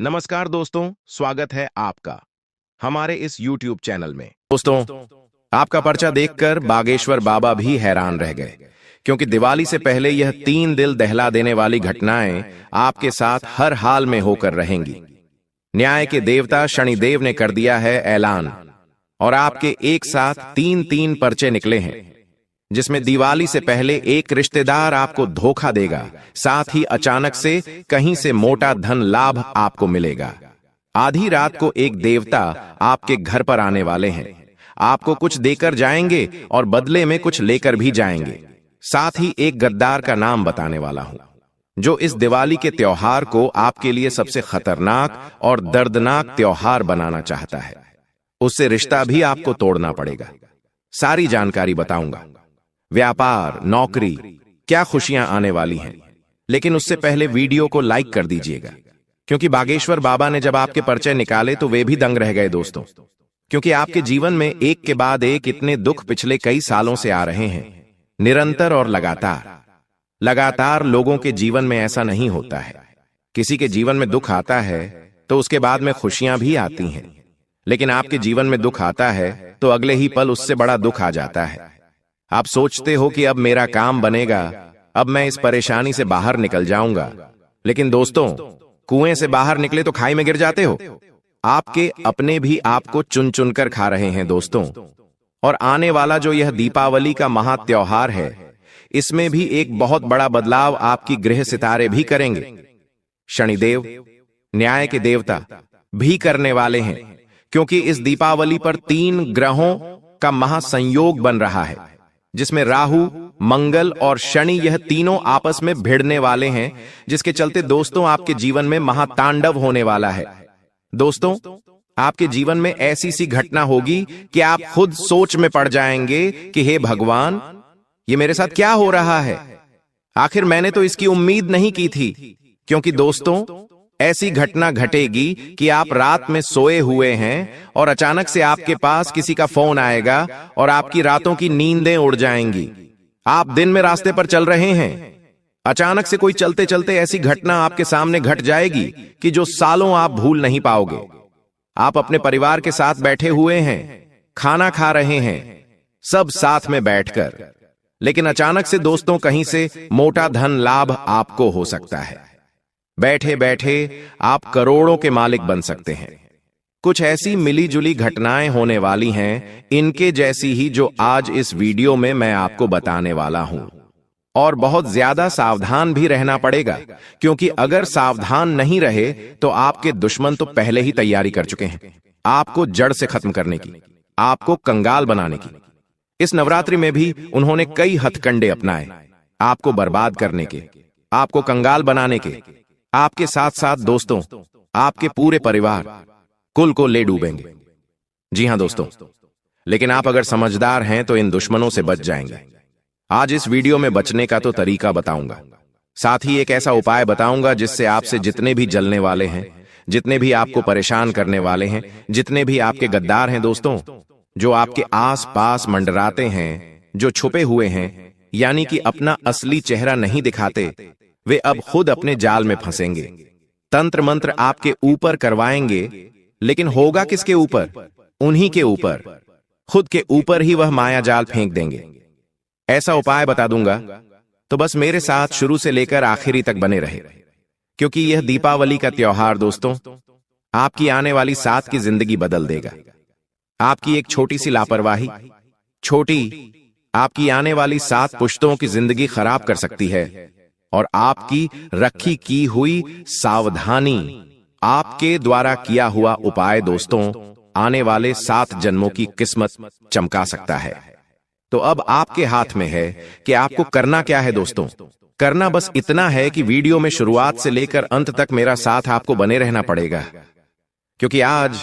नमस्कार दोस्तों, स्वागत है आपका हमारे इस YouTube चैनल में। दोस्तों, आपका पर्चा देखकर बागेश्वर बाबा भी हैरान रह गए, क्योंकि दिवाली से पहले यह 3 दिल दहला देने वाली घटनाएं आपके साथ हर हाल में होकर रहेंगी। न्याय के देवता शनिदेव ने कर दिया है ऐलान, और आपके एक साथ 3 पर्चे निकले हैं, जिसमें दिवाली से पहले एक रिश्तेदार आपको धोखा देगा, साथ ही अचानक से कहीं से मोटा धन लाभ आपको मिलेगा। आधी रात को एक देवता आपके घर पर आने वाले हैं, आपको कुछ देकर जाएंगे और बदले में कुछ लेकर भी जाएंगे। साथ ही एक गद्दार का नाम बताने वाला हूं, जो इस दिवाली के त्योहार को आपके लिए सबसे खतरनाक और दर्दनाक त्योहार बनाना चाहता है। उससे रिश्ता भी आपको तोड़ना पड़ेगा। सारी जानकारी बताऊंगा। व्यापार, नौकरी, क्या खुशियां आने वाली हैं। लेकिन उससे पहले वीडियो को लाइक कर दीजिएगा, क्योंकि बागेश्वर बाबा ने जब आपके पर्चे निकाले तो वे भी दंग रह गए दोस्तों, क्योंकि आपके जीवन में एक के बाद एक इतने दुख पिछले कई सालों से आ रहे हैं, निरंतर और लगातार। लोगों के जीवन में ऐसा नहीं होता है। किसी के जीवन में दुख आता है तो उसके बाद में खुशियां भी आती हैं, लेकिन आपके जीवन में दुख आता है तो अगले ही पल उससे बड़ा दुख आ जाता है। आप सोचते हो कि अब मेरा काम बनेगा, अब मैं इस परेशानी से बाहर निकल जाऊंगा, लेकिन दोस्तों, कुएं से बाहर निकले तो खाई में गिर जाते हो। आपके अपने भी आपको चुन चुन कर खा रहे हैं दोस्तों। और आने वाला जो यह दीपावली का महा त्योहार है, इसमें भी एक बहुत बड़ा बदलाव आपकी ग्रह सितारे भी करेंगे। शनिदेव, न्याय के देवता, भी करने वाले हैं, क्योंकि इस दीपावली पर 3 ग्रहों का महासंयोग बन रहा है, जिसमें राहु, मंगल और शनि, यह तीनों आपस में भिड़ने वाले हैं, जिसके चलते दोस्तों आपके जीवन में महातांडव होने वाला है। दोस्तों, आपके जीवन में ऐसी सी घटना होगी कि आप खुद सोच में पड़ जाएंगे कि हे भगवान, ये मेरे साथ क्या हो रहा है। आखिर मैंने तो इसकी उम्मीद नहीं की थी। क्योंकि दोस्तों, ऐसी घटना घटेगी कि आप रात में सोए हुए हैं और अचानक से आपके पास किसी का फोन आएगा और आपकी रातों की नींदें उड़ जाएंगी। आप दिन में रास्ते पर चल रहे हैं, अचानक से कोई चलते चलते ऐसी घटना आपके सामने घट जाएगी कि जो सालों आप भूल नहीं पाओगे। आप अपने परिवार के साथ बैठे हुए हैं, खाना खा रहे हैं, सब साथ में बैठकर, लेकिन अचानक से दोस्तों कहीं से मोटा धन लाभ आपको हो सकता है। बैठे बैठे आप करोड़ों के मालिक बन सकते हैं। कुछ ऐसी मिली जुली घटनाएं होने वाली हैं, इनके जैसी ही, जो आज इस वीडियो में मैं आपको बताने वाला हूं। और बहुत ज्यादा सावधान भी रहना पड़ेगा, क्योंकि अगर सावधान नहीं रहे तो आपके दुश्मन तो पहले ही तैयारी कर चुके हैं, आपको जड़ से खत्म करने की, आपको कंगाल बनाने की। इस नवरात्रि में भी उन्होंने कई हथकंडे अपनाए, आपको बर्बाद करने के, आपको कंगाल बनाने के। आपके साथ साथ दोस्तों, आपके पूरे परिवार कुल को ले डूबेंगे। जी हां दोस्तों, लेकिन आप अगर समझदार हैं तो इन दुश्मनों से बच जाएंगे। आज इस वीडियो में बचने का तो तरीका बताऊंगा, साथ ही एक ऐसा उपाय बताऊंगा जिससे आपसे जितने भी जलने वाले हैं, जितने भी आपको परेशान करने वाले हैं, जितने भी आपके गद्दार हैं दोस्तों, जो आपके आस पास मंडराते हैं, जो छुपे हुए हैं, यानी कि अपना असली चेहरा नहीं दिखाते, वे अब खुद अपने जाल में फंसेंगे। तंत्र मंत्र आपके ऊपर करवाएंगे, लेकिन होगा किसके ऊपर? उन्हीं के ऊपर। खुद के ऊपर ही वह माया जाल फेंक देंगे। ऐसा उपाय बता दूंगा, तो बस मेरे साथ शुरू से लेकर आखिरी तक बने रहे, क्योंकि यह दीपावली का त्योहार दोस्तों आपकी आने वाली 7 की जिंदगी बदल देगा। आपकी एक छोटी सी लापरवाही, आपकी आने वाली 7 पुश्तों की जिंदगी खराब कर सकती है। और आपकी रखी की हुई सावधानी, आपके द्वारा किया हुआ उपाय दोस्तों आने वाले 7 जन्मों की किस्मत चमका सकता है। तो अब आपके हाथ में है कि आपको करना क्या है दोस्तों। करना बस इतना है कि वीडियो में शुरुआत से लेकर अंत तक मेरा साथ आपको बने रहना पड़ेगा, क्योंकि आज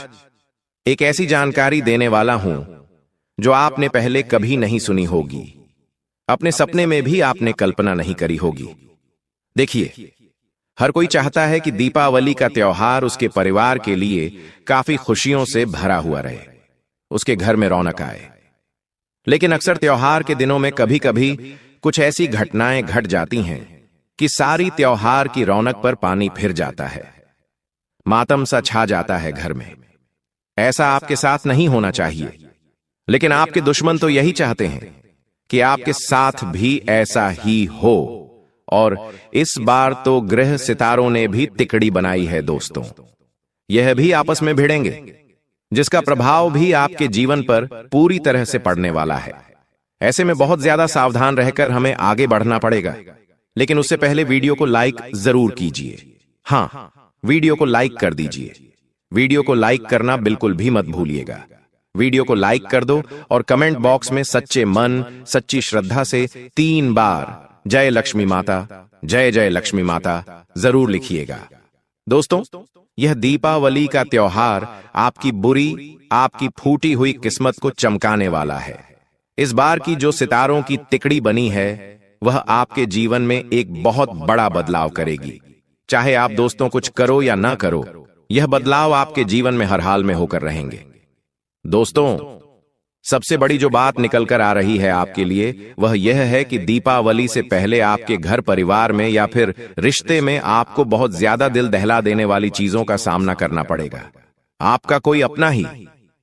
एक ऐसी जानकारी देने वाला हूं जो आपने पहले कभी नहीं सुनी होगी, अपने सपने में भी आपने कल्पना नहीं करी होगी। देखिए, हर कोई चाहता है कि दीपावली का त्योहार उसके परिवार के लिए काफी खुशियों से भरा हुआ रहे, उसके घर में रौनक आए। लेकिन अक्सर त्योहार के दिनों में कभी कभी कुछ ऐसी घटनाएं घट जाती हैं कि सारी त्योहार की रौनक पर पानी फिर जाता है। मातम सा छा जाता है घर में। ऐसा आपके साथ नहीं होना चाहिए, लेकिन आपके दुश्मन तो यही चाहते हैं कि आपके साथ भी ऐसा ही हो। और इस बार तो ग्रह सितारों ने भी तिकड़ी बनाई है दोस्तों। यह भी आपस में भिड़ेंगे, जिसका प्रभाव भी आपके जीवन पर पूरी तरह से पड़ने वाला है। ऐसे में बहुत ज्यादा सावधान रहकर हमें आगे बढ़ना पड़ेगा। लेकिन उससे पहले वीडियो को लाइक जरूर कीजिए। हाँ, वीडियो को लाइक कर दीजिए। वीडियो को लाइक करना बिल्कुल भी मत भूलिएगा। वीडियो को लाइक कर दो और कमेंट बॉक्स में सच्चे मन, सच्ची श्रद्धा से 3 बार जय लक्ष्मी माता, जय जय लक्ष्मी माता जरूर लिखिएगा। दोस्तों, यह दीपावली का त्योहार आपकी बुरी, आपकी फूटी हुई किस्मत को चमकाने वाला है। इस बार की जो सितारों की तिकड़ी बनी है, वह आपके जीवन में एक बहुत बड़ा बदलाव करेगी। चाहे आप दोस्तों कुछ करो या ना करो, यह बदलाव आपके जीवन में हर हाल में होकर रहेंगे। दोस्तों, सबसे बड़ी जो बात निकल कर आ रही है आपके लिए, वह यह है कि दीपावली से पहले आपके घर परिवार में या फिर रिश्ते में आपको बहुत ज्यादा दिल दहला देने वाली चीजों का सामना करना पड़ेगा। आपका कोई अपना ही,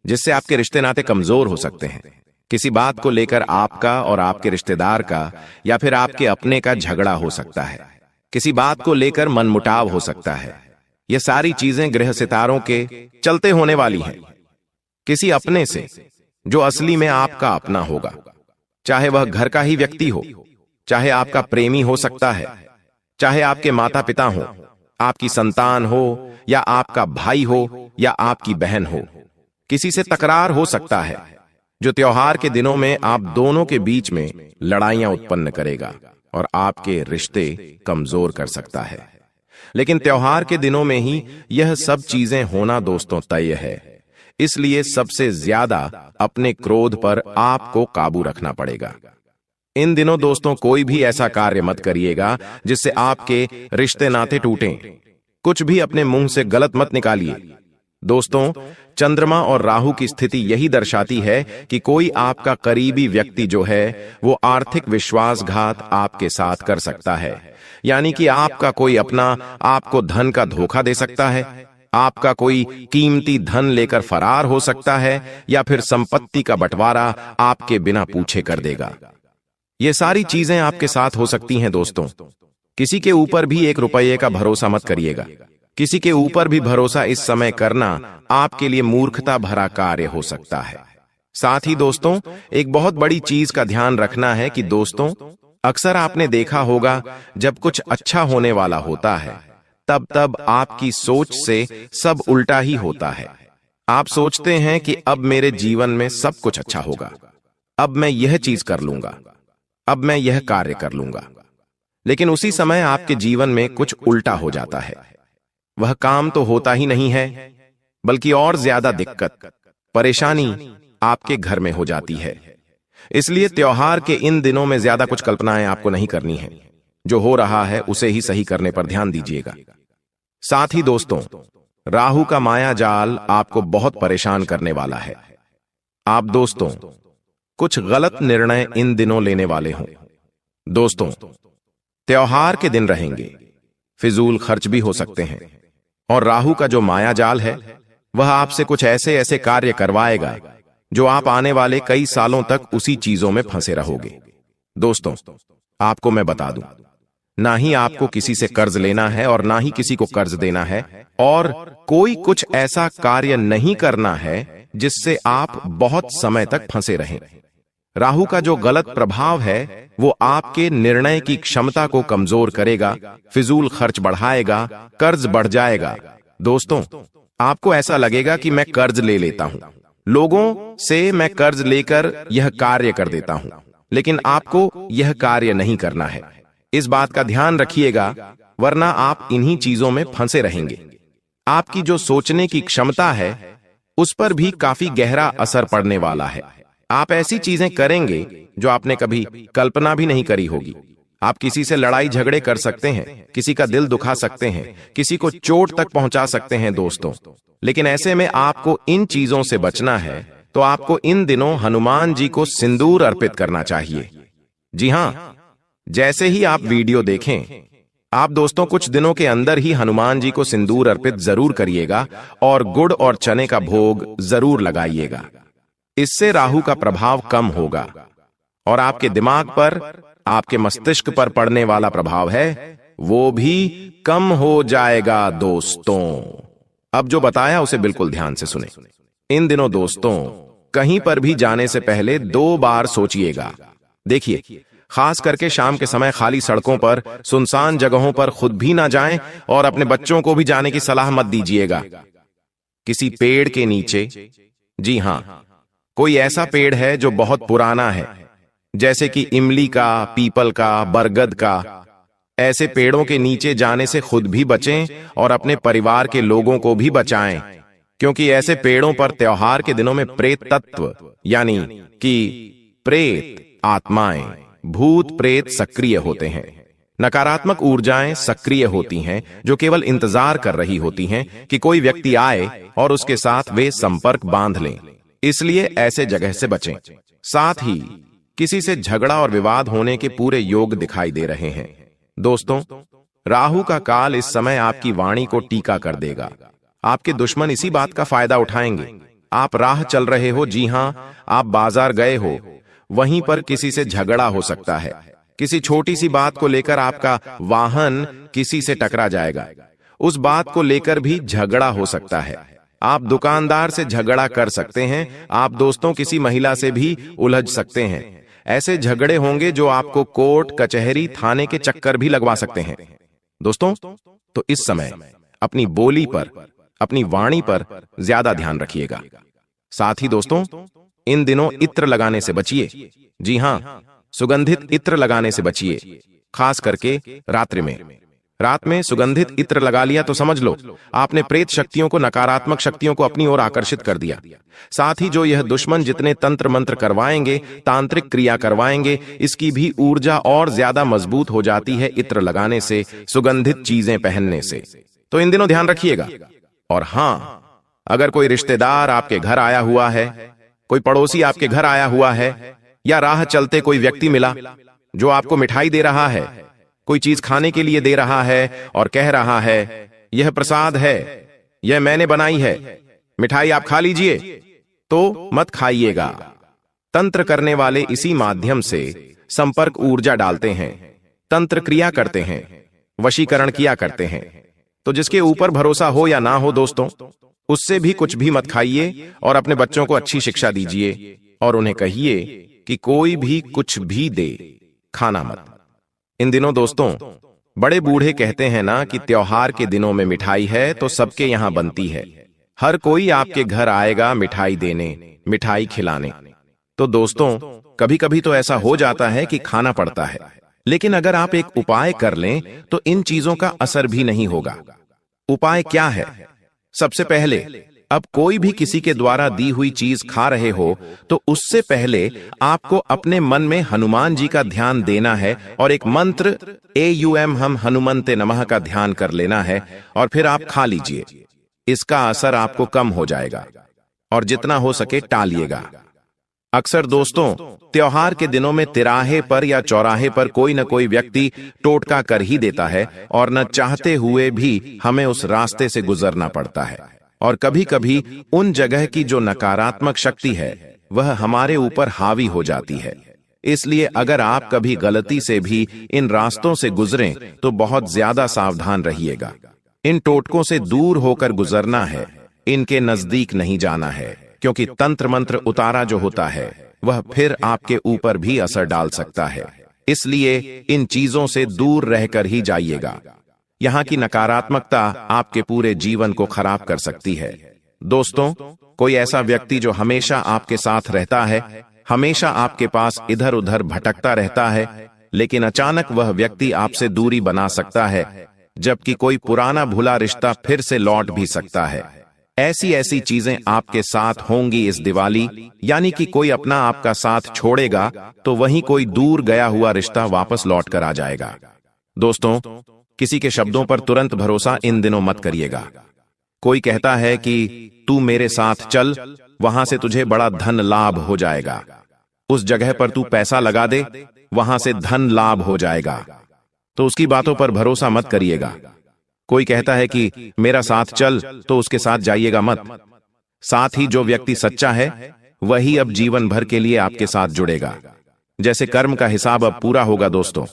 जिससे आपके रिश्ते नाते कमजोर हो सकते हैं। किसी बात को लेकर आपका और आपके रिश्तेदार का या फिर आपके अपने का झगड़ा हो सकता है। किसी बात को लेकर मनमुटाव हो सकता है। यह सारी चीजें ग्रह सितारों के चलते होने वाली हैं। किसी अपने से जो असली में आपका अपना होगा, चाहे वह घर का ही व्यक्ति हो, चाहे आपका प्रेमी हो सकता है, चाहे आपके माता पिता हो, आपकी संतान हो या आपका भाई हो या आपकी बहन हो। किसी से तकरार हो सकता है, जो त्योहार के दिनों में आप दोनों के बीच में लड़ाइयां उत्पन्न करेगा और आपके रिश्ते कमजोर कर सकता है। लेकिन त्योहार के दिनों में ही यह सब चीजें होना दोस्तों तय है। इसलिए सबसे ज्यादा अपने क्रोध पर आपको काबू रखना पड़ेगा। इन दिनों दोस्तों कोई भी ऐसा कार्य मत करिएगा जिससे आपके रिश्ते नाते टूटें। कुछ भी अपने मुंह से गलत मत निकालिए। दोस्तों, चंद्रमा और राहु की स्थिति यही दर्शाती है कि कोई आपका करीबी व्यक्ति जो है वो आर्थिक विश्वासघात आपके साथ कर सकता है। यानी कि आपका कोई अपना आपको धन का धोखा दे सकता है, आपका कोई कीमती धन लेकर फरार हो सकता है या फिर संपत्ति का बंटवारा आपके बिना पूछे कर देगा। ये सारी चीजें आपके साथ हो सकती हैं दोस्तों। किसी के ऊपर भी 1 रुपये का भरोसा मत करिएगा। किसी के ऊपर भी भरोसा इस समय करना आपके लिए मूर्खता भरा कार्य हो सकता है। साथ ही दोस्तों, एक बहुत बड़ी चीज का ध्यान रखना है कि दोस्तों, अक्सर आपने देखा होगा जब कुछ अच्छा होने वाला होता है तब आपकी सोच से सब उल्टा ही होता है। आप सोचते हैं कि अब मेरे जीवन में सब कुछ अच्छा होगा, अब मैं यह चीज कर लूंगा, अब मैं यह कार्य कर लूंगा। लेकिन उसी समय आपके जीवन में कुछ उल्टा हो जाता है। वह काम तो होता ही नहीं है, बल्कि और ज्यादा दिक्कत, परेशानी आपके घर में हो जाती है। इसलिए त्योहार के इन दिनों में ज्यादा कुछ कल्पनाएं आपको नहीं करनी है। जो हो रहा है उसे ही सही करने पर ध्यान दीजिएगा। साथ ही दोस्तों, राहु का माया जाल आपको बहुत परेशान करने वाला है। आप दोस्तों कुछ गलत निर्णय इन दिनों लेने वाले हों। दोस्तों, त्योहार के दिन रहेंगे, फिजूल खर्च भी हो सकते हैं और राहु का जो माया जाल है वह आपसे कुछ ऐसे ऐसे कार्य करवाएगा जो आप आने वाले कई सालों तक उसी चीजों में फंसे रहोगे। दोस्तों, आपको मैं बता दूं, ना ही आपको किसी से कर्ज लेना है और ना ही किसी को कर्ज देना है, और कोई कुछ ऐसा कार्य नहीं करना है जिससे आप बहुत समय तक फंसे रहें। राहु का जो गलत प्रभाव है वो आपके निर्णय की क्षमता को कमजोर करेगा, फिजूल खर्च बढ़ाएगा, कर्ज बढ़ जाएगा। दोस्तों, आपको ऐसा लगेगा कि मैं कर्ज ले लेता हूं, लोगों से मैं कर्ज लेकर यह कार्य कर देता हूं, लेकिन आपको यह कार्य नहीं करना है। इस बात का ध्यान रखिएगा, वरना आप इन्हीं चीजों में फंसे रहेंगे। आपकी जो सोचने की क्षमता है उस पर भी काफी गहरा असर पड़ने वाला है। आप ऐसी चीजें करेंगे जो आपने कभी कल्पना भी नहीं करी होगी। आप किसी से लड़ाई झगड़े कर सकते हैं, किसी का दिल दुखा सकते हैं, किसी को चोट तक पहुंचा सकते हैं दोस्तों। लेकिन ऐसे में आपको इन चीजों से बचना है तो आपको इन दिनों हनुमान जी को सिंदूर अर्पित करना चाहिए। जी हां, जैसे ही आप वीडियो देखें आप दोस्तों कुछ दिनों के अंदर ही हनुमान जी को सिंदूर अर्पित जरूर करिएगा और गुड़ और चने का भोग जरूर लगाइएगा। इससे राहु का प्रभाव कम होगा और आपके दिमाग पर, आपके मस्तिष्क पर पड़ने वाला प्रभाव है वो भी कम हो जाएगा दोस्तों। अब जो बताया उसे बिल्कुल ध्यान से सुने। इन दिनों दोस्तों कहीं पर भी जाने से पहले 2 बार सोचिएगा। देखिए, खास करके शाम के समय खाली सड़कों पर, सुनसान जगहों पर खुद भी ना जाएं और अपने बच्चों को भी जाने की सलाह मत दीजिएगा। किसी पेड़ के नीचे, जी हां, कोई ऐसा पेड़ है जो बहुत पुराना है, जैसे कि इमली का, पीपल का, बरगद का, ऐसे पेड़ों के नीचे जाने से खुद भी बचें और अपने परिवार के लोगों को भी बचाएं, क्योंकि ऐसे पेड़ों पर त्योहार के दिनों में प्रेत तत्व यानी कि प्रेत आत्माएं, भूत प्रेत सक्रिय होते हैं। नकारात्मक ऊर्जाएं सक्रिय होती हैं जो केवल इंतजार कर रही होती हैं कि कोई व्यक्ति आए और उसके साथ वे संपर्क बांध लें। इसलिए ऐसे जगह से बचें। साथ ही किसी से झगड़ा और विवाद होने के पूरे योग दिखाई दे रहे हैं। दोस्तों, राहु का काल इस समय आपकी वाणी को टीका कर देगा। आपके दुश्मन इसी बात का फायदा उठाएंगे। आप राह चल रहे हो, जी हां, आप बाजार गए हो, वहीं पर किसी से झगड़ा हो सकता है। किसी छोटी सी बात को लेकर आपका वाहन किसी से टकरा जाएगा। उस बात को लेकर भी झगड़ा हो सकता है। आप दुकानदार से झगड़ा कर सकते हैं। आप दोस्तों किसी महिला से भी उलझ सकते हैं। ऐसे झगड़े होंगे जो आपको कोर्ट, कचहरी, थाने के चक्कर भी लगवा सकते हैं। दोस्तों, तो इस समय अपनी बोली पर, अपनी वाणी पर ज्यादा ध्यान रखिएगा। साथ ही दोस्तों, इन दिनों इत्र लगाने से बचिए। जी हां, सुगंधित इत्र लगाने से बचिए, खास करके रात्रि में। रात में सुगंधित इत्र लगा लिया तो समझ लो आपने प्रेत शक्तियों को, नकारात्मक शक्तियों को अपनी ओर आकर्षित कर दिया। साथ ही जो यह दुश्मन जितने तंत्र मंत्र करवाएंगे, तांत्रिक क्रिया करवाएंगे, इसकी भी ऊर्जा और ज्यादा मजबूत हो जाती है इत्र लगाने से, सुगंधित चीजें पहनने से। तो इन दिनों ध्यान रखिएगा। और हां, अगर कोई रिश्तेदार आपके घर आया हुआ है, कोई पड़ोसी आपके घर आया हुआ है, या राह चलते कोई व्यक्ति मिला जो आपको मिठाई दे रहा है, कोई चीज खाने के लिए दे रहा है और कह रहा है यह प्रसाद है, यह मैंने बनाई है, मिठाई आप खा लीजिए, तो मत खाइएगा। तंत्र करने वाले इसी माध्यम से संपर्क ऊर्जा डालते हैं, तंत्र क्रिया करते हैं, वशीकरण किया करते हैं। तो जिसके ऊपर भरोसा हो या ना हो दोस्तों, उससे भी कुछ भी मत खाइए और अपने बच्चों को अच्छी शिक्षा दीजिए और उन्हें कहिए कि कोई भी कुछ भी दे, खाना मत। इन दिनों दोस्तों, बड़े बूढ़े कहते हैं ना कि त्योहार के दिनों में मिठाई है तो सबके यहां बनती है। हर कोई आपके घर आएगा मिठाई देने, मिठाई खिलाने। तो दोस्तों, कभी कभी तो ऐसा हो जाता है कि खाना पड़ता है, लेकिन अगर आप एक उपाय कर लें तो इन चीजों का असर भी नहीं होगा। उपाय क्या है? सबसे पहले, अब कोई भी किसी के द्वारा दी हुई चीज खा रहे हो तो उससे पहले आपको अपने मन में हनुमान जी का ध्यान देना है और एक मंत्र AUM हम हनुमन्ते नमः का ध्यान कर लेना है और फिर आप खा लीजिए। इसका असर आपको कम हो जाएगा और जितना हो सके टालिएगा। अक्सर दोस्तों, त्योहार के दिनों में तिराहे पर या चौराहे पर कोई न कोई व्यक्ति टोटका कर ही देता है और न चाहते हुए भी हमें उस रास्ते से गुजरना पड़ता है। और कभी कभी उन जगह की जो नकारात्मक शक्ति है वह हमारे ऊपर हावी हो जाती है। इसलिए अगर आप कभी गलती से भी इन रास्तों से गुजरें तो बहुत ज्यादा सावधान रहिएगा। इन टोटकों से दूर होकर गुजरना है, इनके नजदीक नहीं जाना है, क्योंकि तंत्र मंत्र उतारा जो होता है वह फिर आपके ऊपर भी असर डाल सकता है। इसलिए इन चीजों से दूर रहकर ही जाइएगा। यहाँ की नकारात्मकता आपके पूरे जीवन को खराब कर सकती है। दोस्तों, कोई ऐसा व्यक्ति जो हमेशा आपके साथ रहता है, हमेशा आपके पास इधर उधर भटकता रहता है, लेकिन अचानक वह व्यक्ति आपसे दूरी बना सकता है, जबकि कोई पुराना भुला रिश्ता फिर से लौट भी सकता है। ऐसी ऐसी चीजें आपके साथ होंगी इस दिवाली, यानी कि कोई अपना आपका साथ छोड़ेगा तो वहीं कोई दूर गया हुआ रिश्ता वापस लौट कर आ जाएगा। दोस्तों, किसी के शब्दों पर तुरंत भरोसा इन दिनों मत करिएगा। कोई कहता है कि तू मेरे साथ चल, वहां से तुझे बड़ा धन लाभ हो जाएगा, उस जगह पर तू पैसा लगा दे, वहां से धन लाभ हो जाएगा। तो उसकी बातों पर भरोसा मत करिएगा। कोई कहता है कि मेरा साथ चल, तो उसके साथ जाइएगा मत। साथ ही जो व्यक्ति सच्चा है वही अब जीवन भर के लिए आपके साथ जुड़ेगा। जैसे कर्म का हिसाब अब पूरा होगा दोस्तों।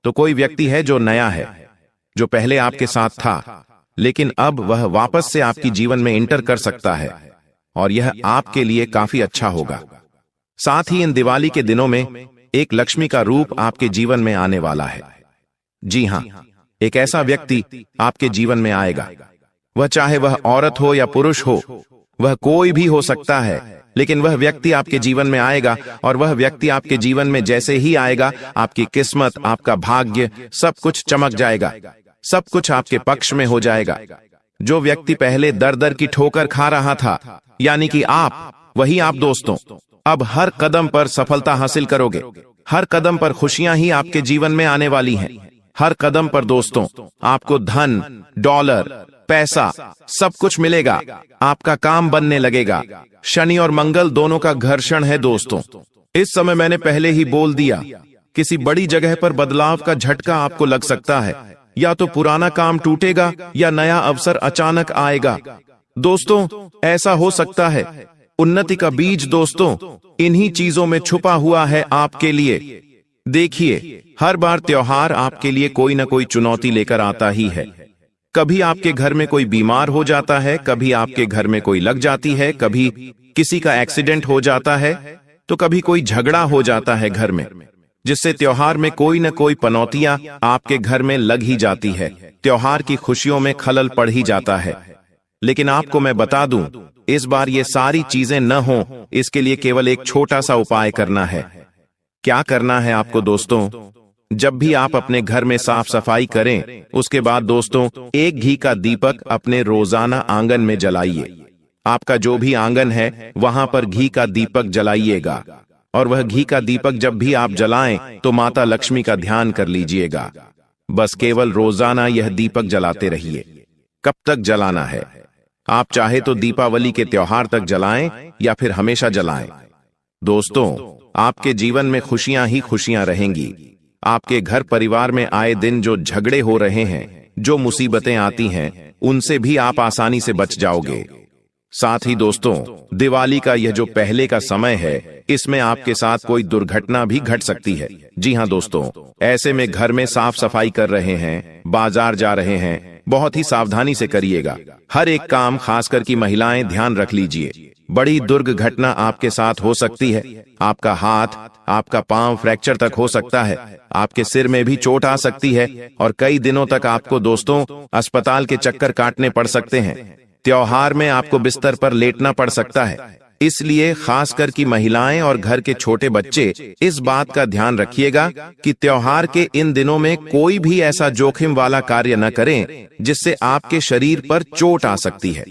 तो कोई व्यक्ति है जो नया है, जो पहले आपके साथ था, लेकिन अब वह वापस से आपकी जीवन में इंटर कर सकता है, और यह आपके लिए काफी अच्छा होगा। साथ ही इन दिवाली के दिनों में एक लक्ष्मी का रूप आपके जीवन में आने वाला है। जी हां, एक ऐसा व्यक्ति आपके जीवन में आएगा। वह चाहे वह औरत हो या पुरुष हो, वह कोई भी हो सकता है, लेकिन वह व्यक्ति आपके जीवन में आएगा, और वह व्यक्ति आपके जीवन में जैसे ही आएगा, आपकी किस्मत, आपका भाग्य, सब कुछ चमक जाएगा, सब कुछ आपके पक्ष में हो जाएगा। जो व्यक्ति पहले दर दर की ठोकर खा रहा था, यानी कि आप, वही आप दोस्तों, अब हर कदम पर सफलता हासिल करोगे। हर कदम पर खुशियां ही आपके जीवन में आने वाली हैं। हर कदम पर दोस्तों आपको धन, डॉलर, पैसा, सब कुछ मिलेगा। आपका काम बनने लगेगा। शनि और मंगल दोनों का घर्षण है दोस्तों। इस समय मैंने पहले ही बोल दिया, किसी बड़ी जगह पर बदलाव का झटका आपको लग सकता है। या तो पुराना काम टूटेगा या नया अवसर अचानक आएगा। दोस्तों ऐसा हो सकता है। उन्नति का बीज दोस्तों इन्हीं चीजों में छुपा हुआ है आपके लिए। देखिए, हर बार त्योहार आपके लिए कोई ना कोई चुनौती लेकर आता ही है। कभी आपके घर में कोई बीमार हो जाता है, कभी आपके घर में कोई लग जाती है, कभी किसी का एक्सीडेंट हो जाता है, तो कभी कोई झगड़ा हो जाता है घर में, जिससे त्योहार में कोई न कोई पनौतियां आपके घर में लग ही जाती है। त्योहार की खुशियों में खलल पड़ ही जाता है। लेकिन आपको मैं बता दूं, इस बार ये सारी चीजें न हों, इसके लिए केवल एक छोटा सा उपाय करना है। क्या करना है आपको दोस्तों? जब भी आप अपने घर में साफ सफाई करें, उसके बाद दोस्तों एक घी का दीपक अपने रोजाना आंगन में जलाइए। आपका जो भी आंगन है वहां पर घी का दीपक जलाइएगा, और वह घी का दीपक जब भी आप जलाएं तो माता लक्ष्मी का ध्यान कर लीजिएगा। बस केवल रोजाना यह दीपक जलाते रहिए। कब तक जलाना है? आप चाहे तो दीपावली के त्योहार तक जलाएं या फिर हमेशा जलाएं। दोस्तों आपके जीवन में खुशियां ही खुशियां रहेंगी। आपके घर परिवार में आए दिन जो झगड़े हो रहे हैं, जो मुसीबतें आती हैं, उनसे भी आप आसानी से बच जाओगे। साथ ही दोस्तों दिवाली का यह जो पहले का समय है, इसमें आपके साथ कोई दुर्घटना भी घट सकती है। जी हां दोस्तों, ऐसे में घर में साफ सफाई कर रहे हैं, बाजार जा रहे हैं, बहुत ही सावधानी से करिएगा। हर एक काम, खासकर की महिलाएं, ध्यान रख लीजिए। बड़ी दुर्घटना आपके साथ हो सकती है। आपका हाथ, आपका पांव फ्रैक्चर तक हो सकता है। आपके सिर में भी चोट आ सकती है, और कई दिनों तक आपको दोस्तों अस्पताल के चक्कर काटने पड़ सकते हैं। त्योहार में आपको बिस्तर पर लेटना पड़ सकता है। इसलिए खासकर की महिलाएं और घर के छोटे बच्चे इस बात का ध्यान रखिएगा कि त्योहार के इन दिनों में कोई भी ऐसा जोखिम वाला कार्य न करें जिससे आपके शरीर पर चोट आ सकती है।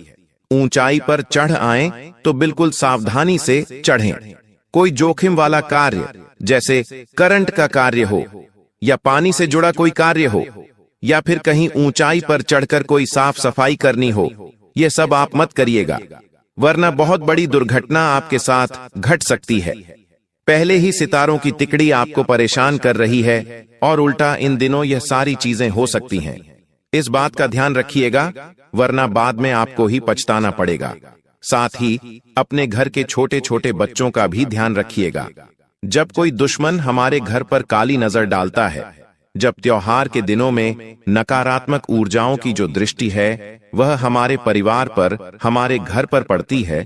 ऊंचाई पर चढ़ आएं तो बिल्कुल सावधानी से चढ़ें। कोई जोखिम वाला कार्य, जैसे करंट का कार्य हो, या पानी से जुड़ा कोई कार्य हो, या फिर कहीं ऊंचाई पर चढ़कर कोई साफ सफाई करनी हो, यह सब आप मत करिएगा, वरना बहुत बड़ी दुर्घटना आपके साथ घट सकती है। पहले ही सितारों की तिकड़ी आपको परेशान कर रही है, और उल्टा इन दिनों यह सारी चीजें हो सकती हैं। इस बात का ध्यान रखिएगा, वरना बाद में आपको ही पछताना पड़ेगा। साथ ही अपने घर के छोटे छोटे बच्चों का भी ध्यान रखिएगा। जब कोई दुश्मन हमारे घर पर काली नजर डालता है, जब त्योहार के दिनों में नकारात्मक ऊर्जाओं की जो दृष्टि है वह हमारे परिवार पर, हमारे घर पर पड़ती है,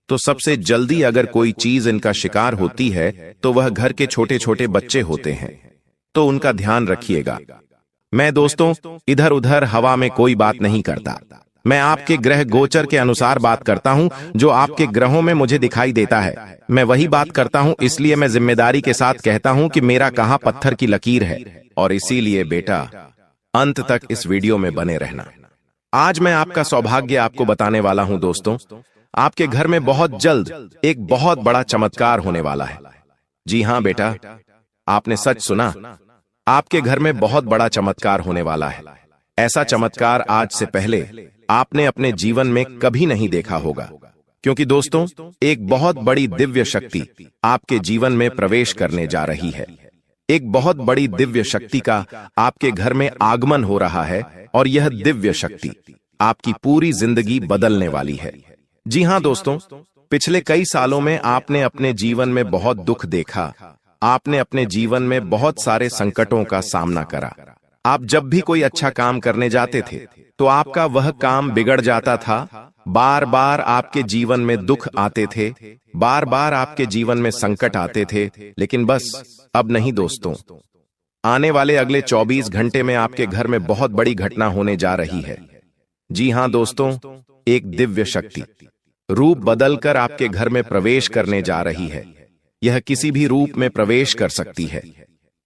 तो सबसे जल्दी अगर कोई चीज इनका शिकार होती है तो वह घर के छोटे छोटे बच्चे होते हैं। तो उनका ध्यान रखिएगा। मैं दोस्तों इधर उधर हवा में कोई बात नहीं करता। मैं आपके ग्रह गोचर के अनुसार बात करता हूं। जो आपके ग्रहों में मुझे दिखाई देता है मैं वही बात करता हूं। इसलिए मैं जिम्मेदारी के साथ कहता हूं कि मेरा कहां पत्थर की लकीर है। और इसीलिए बेटा अंत तक इस वीडियो में बने रहना। आज मैं आपका सौभाग्य आपको बताने वाला हूं दोस्तों। आपके घर में बहुत जल्द एक बहुत बड़ा चमत्कार होने वाला है। जी हां बेटा, आपने सच सुना। आपके घर में बहुत बड़ा चमत्कार होने वाला है। ऐसा चमत्कार आज से पहले आपने अपने जीवन में कभी नहीं देखा होगा, क्योंकि दोस्तों एक बहुत बड़ी दिव्य शक्ति आपके जीवन में प्रवेश करने जा रही है। एक बहुत बड़ी दिव्य शक्ति का आपके घर में आगमन हो रहा है और यह दिव्य शक्ति आपकी पूरी जिंदगी बदलने वाली है। जी हां दोस्तों, पिछले कई सालों में आपने अपने जीवन में बहुत दुख देखा, आपने अपने जीवन में बहुत सारे संकटों का सामना करा। आप जब भी कोई अच्छा काम करने जाते थे तो आपका वह काम बिगड़ जाता था, बार बार आपके जीवन में दुख आते थे, बार बार आपके जीवन में संकट आते थे। लेकिन बस अब नहीं दोस्तों, आने वाले अगले 24 घंटे में आपके घर में बहुत बड़ी घटना होने जा रही है। जी हां दोस्तों, एक दिव्य शक्ति रूप बदलकर आपके घर में प्रवेश करने जा रही है। यह किसी भी रूप में प्रवेश कर सकती है।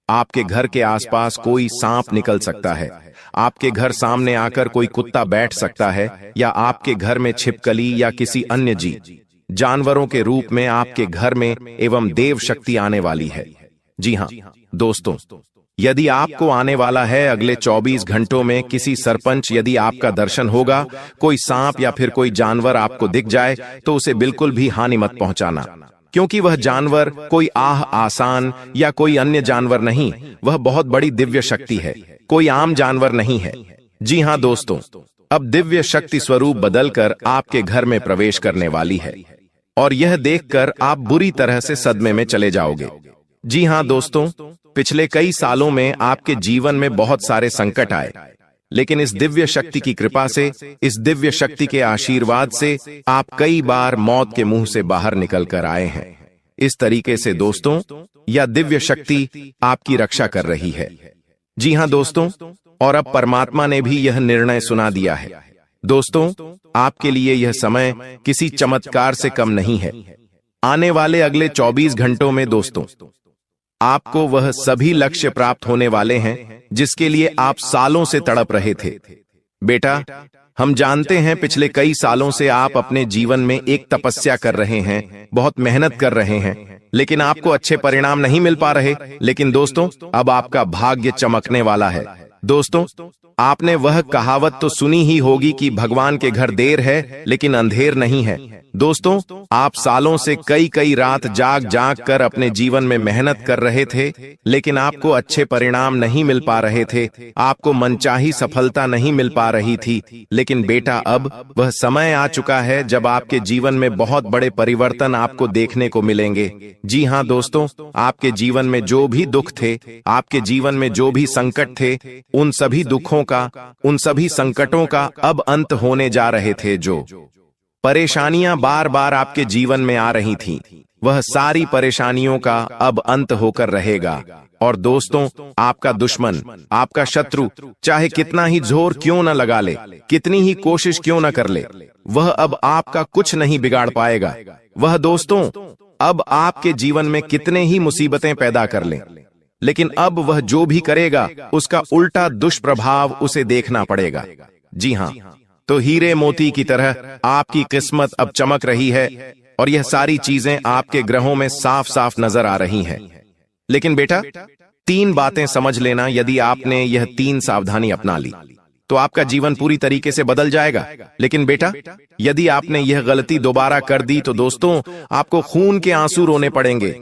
आपके घर के आसपास कोई सांप निकल सकता है, आपके घर सामने आकर कोई कुत्ता बैठ सकता है, या आपके घर में छिपकली या किसी अन्य जानवरों के रूप में आपके घर में एवं देव शक्ति आने वाली है। जी हां दोस्तों, यदि आपको आने वाला है अगले 24 घंटों में किसी सरपंच यदि आपका दर्शन होगा, कोई सांप या फिर कोई जानवर आपको दिख जाए तो उसे बिल्कुल भी हानि मत पहुंचाना, क्योंकि वह जानवर कोई आसान या कोई अन्य जानवर नहीं, वह बहुत बड़ी दिव्य शक्ति है, कोई आम जानवर नहीं है। जी हां दोस्तों, अब दिव्य शक्ति स्वरूप बदलकर आपके घर में प्रवेश करने वाली है और यह देखकर आप बुरी तरह से सदमे में चले जाओगे। जी हां दोस्तों, पिछले कई सालों में आपके जीवन में बहुत सारे संकट आए, लेकिन इस दिव्य शक्ति की कृपा से, इस दिव्य शक्ति के आशीर्वाद से आप कई बार मौत के मुंह से बाहर निकल कर आए हैं। इस तरीके से दोस्तों, यह दिव्य शक्ति आपकी रक्षा कर रही है। जी हां दोस्तों, और अब परमात्मा ने भी यह निर्णय सुना दिया है। दोस्तों, आपके लिए यह समय किसी चमत्कार से कम नहीं है। आने वाले अगले 24 घंटों में दोस्तों, आपको वह सभी लक्ष्य प्राप्त होने वाले हैं जिसके लिए आप सालों से तड़प रहे थे। बेटा, हम जानते हैं पिछले कई सालों से आप अपने जीवन में एक तपस्या कर रहे हैं, बहुत मेहनत कर रहे हैं, लेकिन आपको अच्छे परिणाम नहीं मिल पा रहे। लेकिन दोस्तों, अब आपका भाग्य चमकने वाला है। दोस्तों, आपने वह कहावत तो सुनी ही होगी कि भगवान के घर देर है लेकिन अंधेर नहीं है। दोस्तों, आप सालों से कई रात जाग जाग कर अपने जीवन में मेहनत कर रहे थे, लेकिन आपको अच्छे परिणाम नहीं मिल पा रहे थे, आपको मनचाही सफलता नहीं मिल पा रही थी। लेकिन बेटा, अब वह समय आ चुका है जब आपके जीवन में बहुत बड़े परिवर्तन आपको देखने को मिलेंगे। जी हां दोस्तों, आपके जीवन में जो भी दुख थे, आपके जीवन में जो भी संकट थे, उन सभी दुखों का, उन सभी संकटों का अब अंत होने जा रहे थे। जो परेशानियां बार बार आपके जीवन में आ रही थीं, वह सारी परेशानियों का अब अंत होकर रहेगा। और दोस्तों, आपका दुश्मन, आपका शत्रु चाहे कितना ही जोर क्यों न लगा ले, कितनी ही कोशिश क्यों न कर ले, वह अब आपका कुछ नहीं बिगाड़ पाएगा। वह दोस्तों, अब आपके जीवन में कितने ही मुसीबतें पैदा कर ले, लेकिन अब वह जो भी करेगा उसका उल्टा दुष्प्रभाव उसे देखना पड़ेगा। जी हां, तो हीरे मोती की तरह आपकी किस्मत अब चमक रही है और यह सारी चीजें आपके ग्रहों में साफ साफ नजर आ रही हैं। लेकिन बेटा, 3 बातें समझ लेना, यदि आपने यह 3 सावधानी अपना ली तो आपका जीवन पूरी तरीके से बदल जाएगा। लेकिन बेटा, यदि आपने यह गलती दोबारा कर दी तो दोस्तों, आपको खून के आंसू रोने पड़ेंगे।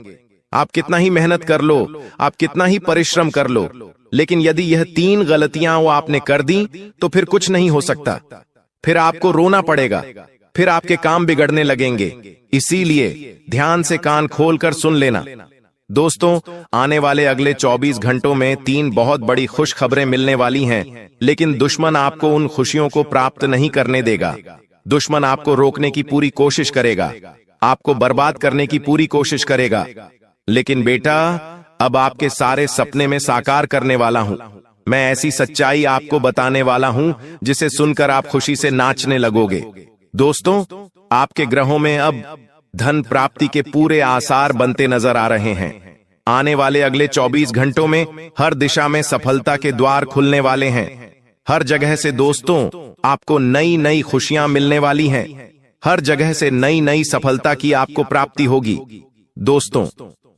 आप कितना ही मेहनत कर लो, आप कितना ही परिश्रम कर लो, लेकिन यदि यह 3 गलतियां वो आपने कर दी तो फिर कुछ नहीं हो सकता, फिर आपको रोना पड़ेगा, फिर आपके काम बिगड़ने लगेंगे। इसीलिए ध्यान से कान खोलकर सुन लेना। दोस्तों, आने वाले अगले 24 घंटों में 3 बहुत बड़ी खुश खबरें मिलने वाली हैं, लेकिन दुश्मन आपको उन खुशियों को प्राप्त नहीं करने देगा। दुश्मन आपको रोकने की पूरी कोशिश करेगा, आपको बर्बाद करने की पूरी कोशिश करेगा। लेकिन बेटा, अब आपके सारे सपने में साकार करने वाला हूं। मैं ऐसी सच्चाई आपको बताने वाला हूं जिसे सुनकर आप खुशी से नाचने लगोगे। दोस्तों, आपके ग्रहों में अब धन प्राप्ति के पूरे आसार बनते नजर आ रहे हैं। आने वाले अगले 24 घंटों में हर दिशा में सफलता के द्वार खुलने वाले हैं। हर जगह से दोस्तों, आपको नई नई खुशियां मिलने वाली हैं। हर जगह से नई नई सफलता की आपको प्राप्ति होगी। दोस्तों,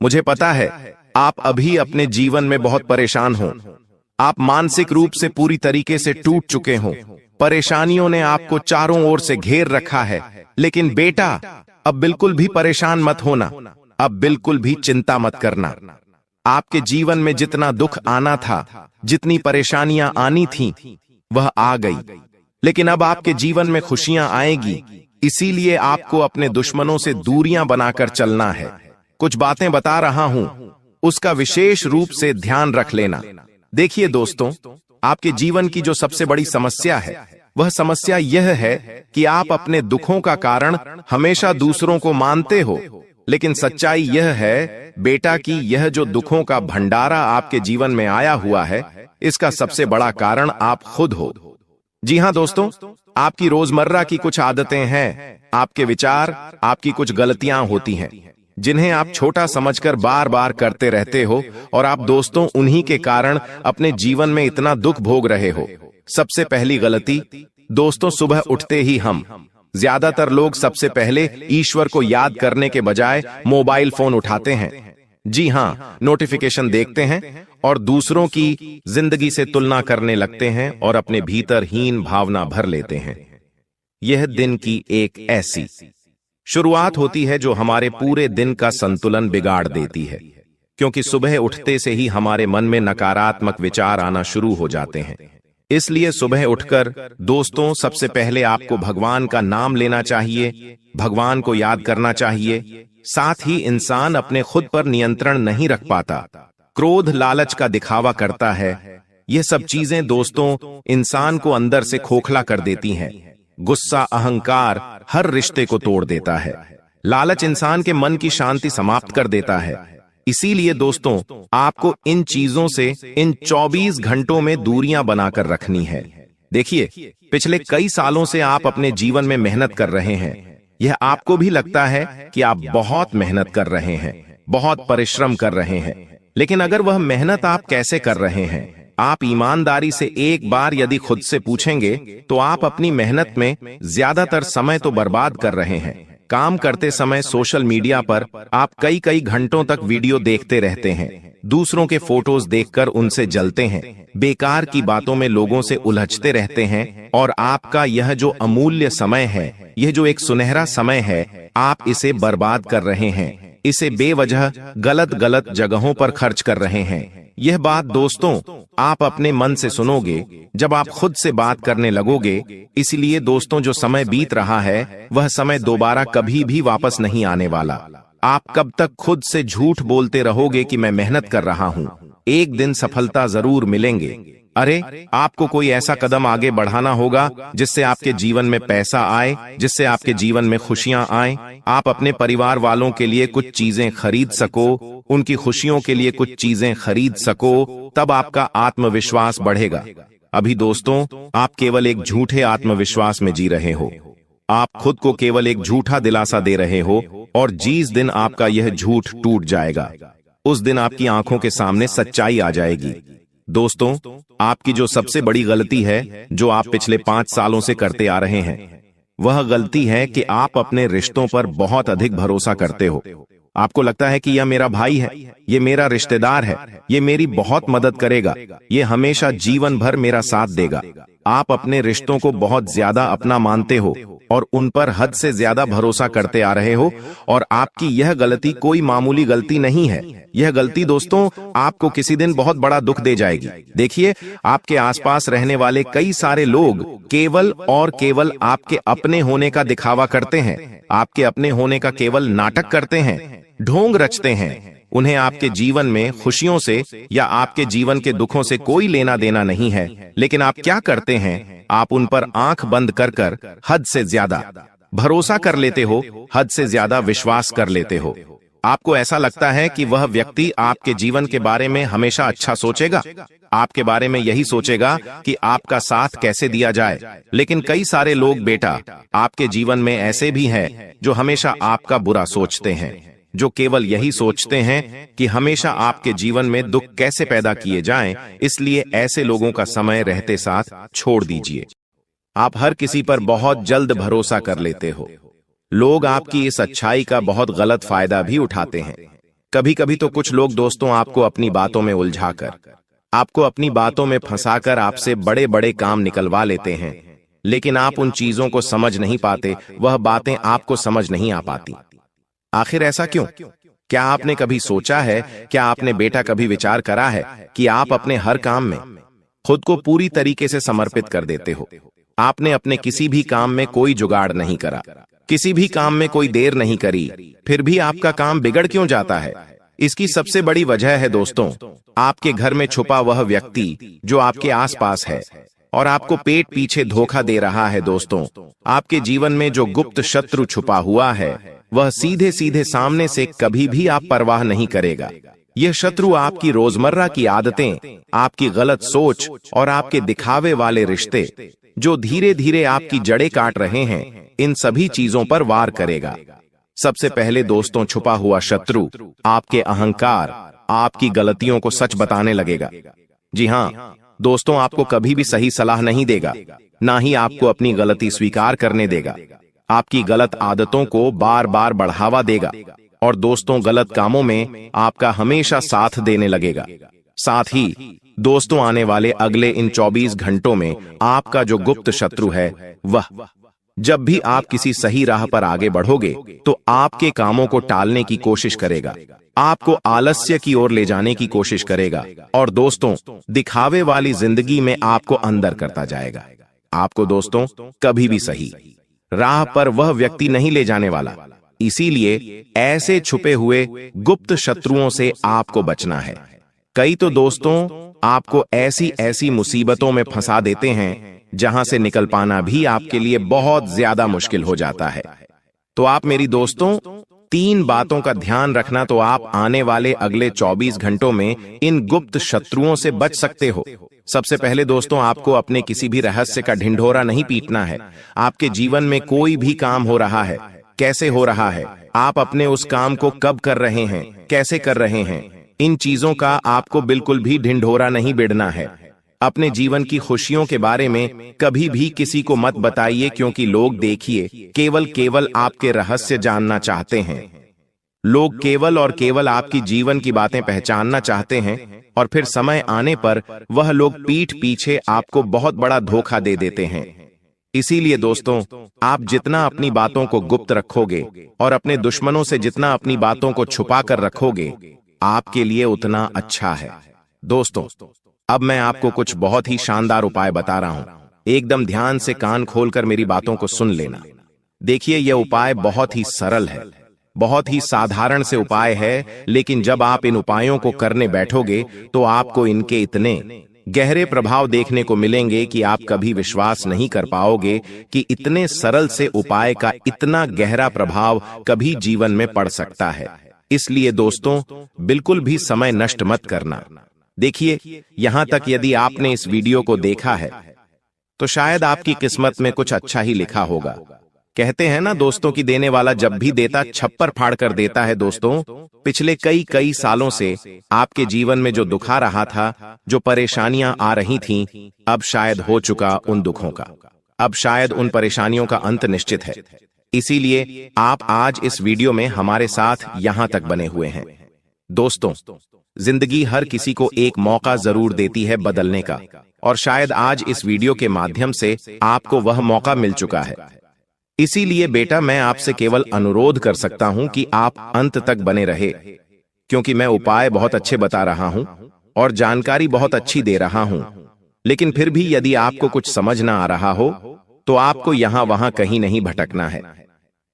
मुझे पता है आप अभी अपने जीवन में बहुत परेशान हो, आप मानसिक रूप से पूरी तरीके से टूट चुके हो, परेशानियों ने आपको चारों ओर से घेर रखा है। लेकिन बेटा, अब बिल्कुल भी परेशान मत होना, अब बिल्कुल भी चिंता मत करना। आपके जीवन में जितना दुख आना था, जितनी परेशानियां आनी थीं, वह आ गई। लेकिन अब आपके जीवन में खुशियां आएगी, इसीलिए आपको अपने दुश्मनों से दूरियां बनाकर चलना है। कुछ बातें बता रहा हूं, उसका विशेष रूप से ध्यान रख लेना। देखिए दोस्तों, आपके जीवन की जो सबसे बड़ी समस्या है, वह समस्या यह है कि आप अपने दुखों का कारण हमेशा दूसरों को मानते हो। लेकिन सच्चाई यह है बेटा कि यह जो दुखों का भंडारा आपके जीवन में आया हुआ है, इसका सबसे बड़ा कारण आप खुद हो। जी हां दोस्तों, आपकी रोजमर्रा की कुछ आदतें हैं, आपके विचार, आपकी कुछ गलतियां होती हैं, जिन्हें आप छोटा समझकर बार बार करते रहते हो, और आप दोस्तों उन्हीं के कारण अपने जीवन में इतना दुख भोग रहे हो। सबसे पहली गलती दोस्तों, सुबह उठते ही हम ज्यादातर लोग सबसे पहले ईश्वर को याद करने के बजाय मोबाइल फोन उठाते हैं। जी हां, नोटिफिकेशन देखते हैं और दूसरों की जिंदगी से तुलना करने लगते हैं और अपने भीतर हीन भावना भर लेते हैं। यह दिन की एक ऐसी शुरुआत होती है जो हमारे पूरे दिन का संतुलन बिगाड़ देती है, क्योंकि सुबह उठते से ही हमारे मन में नकारात्मक विचार आना शुरू हो जाते हैं। इसलिए सुबह उठकर दोस्तों सबसे पहले आपको भगवान का नाम लेना चाहिए, भगवान को याद करना चाहिए। साथ ही इंसान अपने खुद पर नियंत्रण नहीं रख पाता, क्रोध लालच का दिखावा करता है। यह सब चीजें दोस्तों इंसान को अंदर से खोखला कर देती हैं। गुस्सा, अहंकार हर रिश्ते को तोड़ देता है। लालच इंसान के मन की शांति समाप्त कर देता है। इसीलिए दोस्तों आपको इन चीजों से इन 24 घंटों में दूरियां बनाकर रखनी है। देखिए, पिछले कई सालों से आप अपने जीवन में मेहनत कर रहे हैं। यह आपको भी लगता है कि आप बहुत मेहनत कर रहे हैं, बहुत परिश्रम कर रहे हैं। लेकिन अगर वह मेहनत आप कैसे कर रहे हैं, आप ईमानदारी से एक बार यदि खुद से पूछेंगे, तो आप अपनी मेहनत में ज्यादातर समय तो बर्बाद कर रहे हैं। काम करते समय सोशल मीडिया पर आप कई घंटों तक वीडियो देखते रहते हैं, दूसरों के फोटोज देखकर उनसे जलते हैं, बेकार की बातों में लोगों से उलझते रहते हैं, और आपका यह जो अमूल्य समय है, यह जो एक सुनहरा समय है, आप इसे बर्बाद कर रहे हैं। इसे बेवजह गलत जगहों पर खर्च कर रहे हैं। यह बात दोस्तों आप अपने मन से सुनोगे जब आप खुद से बात करने लगोगे। इसलिए दोस्तों जो समय बीत रहा है, वह समय दोबारा कभी भी वापस नहीं आने वाला। आप कब तक खुद से झूठ बोलते रहोगे कि मैं मेहनत कर रहा हूं, एक दिन सफलता जरूर मिलेंगे। अरे, आपको कोई ऐसा कदम आगे बढ़ाना होगा जिससे आपके जीवन में पैसा आए, जिससे आपके जीवन में खुशियां आए। आप अपने परिवार वालों के लिए कुछ चीजें खरीद सको, उनकी खुशियों के लिए कुछ चीजें खरीद सको, तब आपका आत्मविश्वास बढ़ेगा। अभी दोस्तों आप केवल एक झूठे आत्मविश्वास में जी रहे हो। आप खुद को केवल एक झूठा दिलासा दे रहे हो, और जिस दिन आपका यह झूठ टूट जाएगा, उस दिन आपकी आंखों के सामने सच्चाई आ जाएगी। दोस्तों आपकी जो सबसे बड़ी गलती है, जो आप पिछले 5 सालों से करते आ रहे हैं, वह गलती है कि आप अपने रिश्तों पर बहुत अधिक भरोसा करते हो। आपको लगता है कि यह मेरा भाई है, ये मेरा रिश्तेदार है, ये मेरी बहुत मदद करेगा, ये हमेशा जीवन भर मेरा साथ देगा। आप अपने रिश्तों को बहुत ज्यादा अपना मानते हो और उन पर हद से ज्यादा भरोसा करते आ रहे हो, और आपकी यह गलती कोई मामूली गलती नहीं है। यह गलती दोस्तों आपको किसी दिन बहुत बड़ा दुख दे जाएगी। देखिए, आपके आसपास रहने वाले कई सारे लोग केवल और केवल आपके अपने होने का दिखावा करते हैं, आपके अपने होने का केवल नाटक करते हैं, ढोंग रचते हैं। उन्हें आपके जीवन में खुशियों से या आपके जीवन के दुखों से कोई लेना देना नहीं है। लेकिन आप क्या करते हैं, आप उन पर आंख बंद कर हद से ज्यादा भरोसा कर लेते हो, हद से ज्यादा विश्वास कर लेते हो। आपको ऐसा लगता है कि वह व्यक्ति आपके जीवन के बारे में हमेशा अच्छा सोचेगा, आपके बारे में यही सोचेगा कि आपका साथ कैसे दिया जाए। लेकिन कई सारे लोग बेटा आपके जीवन में ऐसे भी हैं जो हमेशा आपका बुरा सोचते हैं, जो केवल यही सोचते हैं कि हमेशा आपके जीवन में दुख कैसे पैदा किए जाएं। इसलिए ऐसे लोगों का समय रहते साथ छोड़ दीजिए। आप हर किसी पर बहुत जल्द भरोसा कर लेते हो। लोग आपकी इस अच्छाई का बहुत गलत फायदा भी उठाते हैं। कभी कभी तो कुछ लोग दोस्तों आपको अपनी बातों में उलझाकर, आपको अपनी बातों में फंसाकर आपसे बड़े बड़े काम निकलवा लेते हैं। लेकिन आप उन चीजों को समझ नहीं पाते, वह बातें आपको समझ नहीं आ पाती। आखिर ऐसा क्यों? क्या आपने कभी सोचा है, क्या आपने बेटा कभी विचार करा है कि आप अपने हर काम में खुद को पूरी तरीके से समर्पित कर देते हो? आपने अपने किसी भी काम में कोई जुगाड़ नहीं करा, किसी भी काम में कोई देर नहीं करी, फिर भी आपका काम बिगड़ क्यों जाता है? इसकी सबसे बड़ी वजह है दोस्तों, आपके घर में छुपा वह व्यक्ति जो आपके आसपास है और आपको पेट पीछे धोखा दे रहा है। दोस्तों, आपके जीवन में जो गुप्त शत्रु छुपा हुआ है वह सीधे सीधे सामने से कभी भी आप परवाह नहीं करेगा। यह शत्रु आपकी रोजमर्रा की आदतें, आपकी गलत सोच और आपके दिखावे वाले रिश्ते जो धीरे धीरे आपकी जड़ें काट रहे हैं, इन सभी चीजों पर वार करेगा। सबसे पहले दोस्तों, छुपा हुआ शत्रु आपके अहंकार, आपकी गलतियों को सच बताने लगेगा। जी हाँ दोस्तों, आपको कभी भी सही सलाह नहीं देगा, ना ही आपको अपनी गलती स्वीकार करने देगा। आपकी गलत आदतों को बार बार बढ़ावा देगा और दोस्तों, गलत कामों में आपका हमेशा साथ देने लगेगा। साथ ही दोस्तों, आने वाले अगले इन 24 घंटों में आपका जो गुप्त शत्रु है वह जब भी आप किसी सही राह पर आगे बढ़ोगे तो आपके कामों को टालने की कोशिश करेगा, आपको आलस्य की ओर ले जाने की कोशिश करेगा और दोस्तों, दिखावे वाली जिंदगी में आपको अंदर करता जाएगा। आपको दोस्तों कभी भी सही राह पर वह व्यक्ति नहीं ले जाने वाला। इसीलिए ऐसे छुपे हुए गुप्त शत्रुओं से आपको बचना है। कई तो दोस्तों आपको ऐसी ऐसी मुसीबतों में फंसा देते हैं जहां से निकल पाना भी आपके लिए बहुत ज्यादा मुश्किल हो जाता है। तो आप मेरी दोस्तों 3 बातों का ध्यान रखना, तो आप आने वाले अगले 24 घंटों में इन गुप्त शत्रुओं से बच सकते हो। सबसे पहले दोस्तों, आपको अपने किसी भी रहस्य का ढिंढोरा नहीं पीटना है। आपके जीवन में कोई भी काम हो रहा है, कैसे हो रहा है, आप अपने उस काम को कब कर रहे हैं, कैसे कर रहे हैं, इन चीजों का आपको बिल्कुल भी ढिंढोरा नहीं बिड़ना है। अपने जीवन की खुशियों के बारे में कभी भी किसी को मत बताइए, क्योंकि लोग देखिए केवल आपके रहस्य जानना चाहते हैं। लोग केवल और केवल आपकी जीवन की बातें पहचानना चाहते हैं और फिर समय आने पर वह लोग पीठ पीछे आपको बहुत बड़ा धोखा दे देते हैं। इसीलिए दोस्तों, आप जितना अपनी बातों को गुप्त रखोगे और अपने दुश्मनों से जितना अपनी बातों को छुपा कर रखोगे, आपके लिए उतना अच्छा है। दोस्तों, अब मैं आपको कुछ बहुत ही शानदार उपाय बता रहा हूं। एकदम ध्यान से कान खोलकर मेरी बातों को सुन लेना। देखिए, यह उपाय बहुत ही सरल है, बहुत ही साधारण से उपाय है, लेकिन जब आप इन उपायों को करने बैठोगे तो आपको इनके इतने गहरे प्रभाव देखने को मिलेंगे कि आप कभी विश्वास नहीं कर पाओगे कि इतने सरल से उपाय का इतना गहरा प्रभाव कभी जीवन में पड़ सकता है। इसलिए दोस्तों, बिल्कुल भी समय नष्ट मत करना। देखिए, यहां तक यदि आपने इस वीडियो को देखा है तो शायद आपकी किस्मत में कुछ अच्छा ही लिखा होगा। कहते हैं ना दोस्तों कि देने वाला जब भी देता छप्पर फाड़ कर देता है। दोस्तों, पिछले कई सालों से आपके जीवन में जो दुख आ रहा था, जो परेशानियां आ रही थीं, अब शायद हो चुका उन दुखों का, अब शायद उन परेशानियों का अंत निश्चित है। इसीलिए आप आज इस वीडियो में हमारे साथ यहां तक बने हुए हैं। दोस्तों, जिंदगी हर किसी को एक मौका जरूर देती है बदलने का, और शायद आज इस वीडियो के माध्यम से आपको वह मौका मिल चुका है। इसीलिए बेटा, मैं आपसे केवल अनुरोध कर सकता हूं कि आप अंत तक बने रहे, क्योंकि मैं उपाय बहुत अच्छे बता रहा हूं और जानकारी बहुत अच्छी दे रहा हूं। लेकिन फिर भी यदि आपको कुछ समझ ना आ रहा हो तो आपको यहां वहां कहीं नहीं भटकना है।